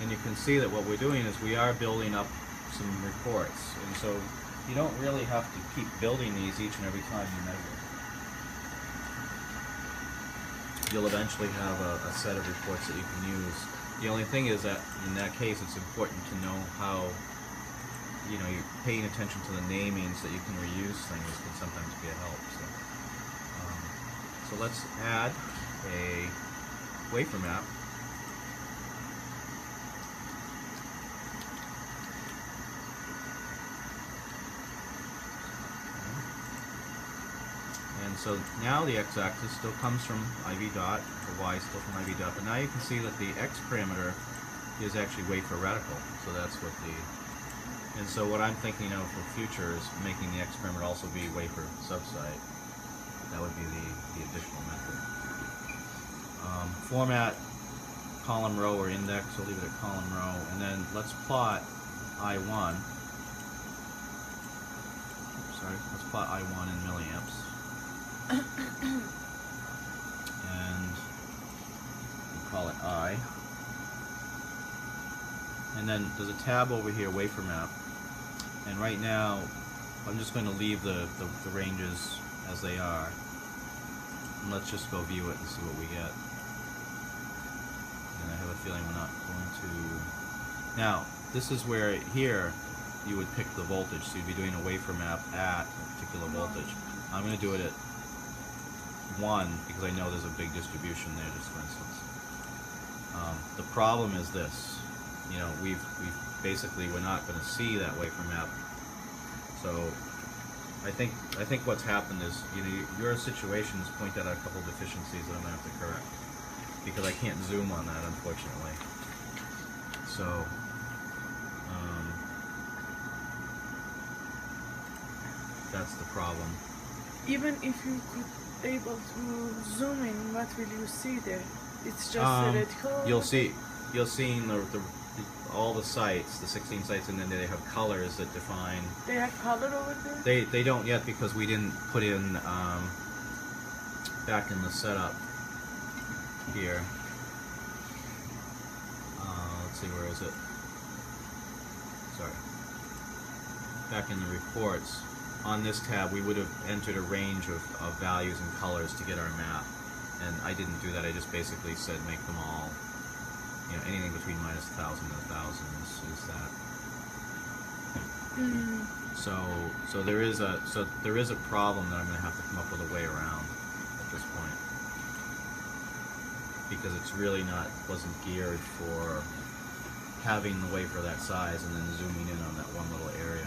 And you can see that what we're doing is we are building up some reports. And so you don't really have to keep building these each and every time you measure. You'll eventually have a set of reports that you can use. The only thing is that in that case it's important to know how, you know, you're paying attention to the namings that you can reuse things can sometimes be a help. So let's add a wafer map. And so now the x-axis still comes from IV dot, the y still from IV dot, but now you can see that the x parameter is actually wafer reticle. So that's what the, and so what I'm thinking of for future is making the x parameter also be wafer subsite. That would be the additional method. Format column row or index, we'll leave it at column row, and then let's plot I1. Sorry, let's plot I1 in milliamps. And we'll call it I. And then there's a tab over here, wafer map. And right now, I'm just going to leave the ranges as they are. And let's just go view it and see what we get. And I have a feeling we're not going to... Now, this is where here you would pick the voltage. So you'd be doing a wafer map at a particular voltage. I'm going to do it at 1 because I know there's a big distribution there, just for instance. The problem is this. You know, we've basically, we're not going to see that wafer map. So I think what's happened is, you know, your situation has pointed out a couple of deficiencies that I'm going to have to correct because I can't zoom on that, unfortunately. So that's the problem. Even if you could able to zoom in, what will you see there? It's just reticle. You'll see in all the sites, the 16 sites, and then they have colors that define. They have color over there? They don't yet because we didn't put in back in the setup here. Let's see, where is it? Sorry. Back in the reports, on this tab we would have entered a range of values and colors to get our map. And I didn't do that, I just basically said make them all, you know, anything between -1,000 and 1,000 is that. So there is a problem that I'm going to have to come up with a way around at this point, because it's really wasn't geared for having the wafer that size and then zooming in on that one little area.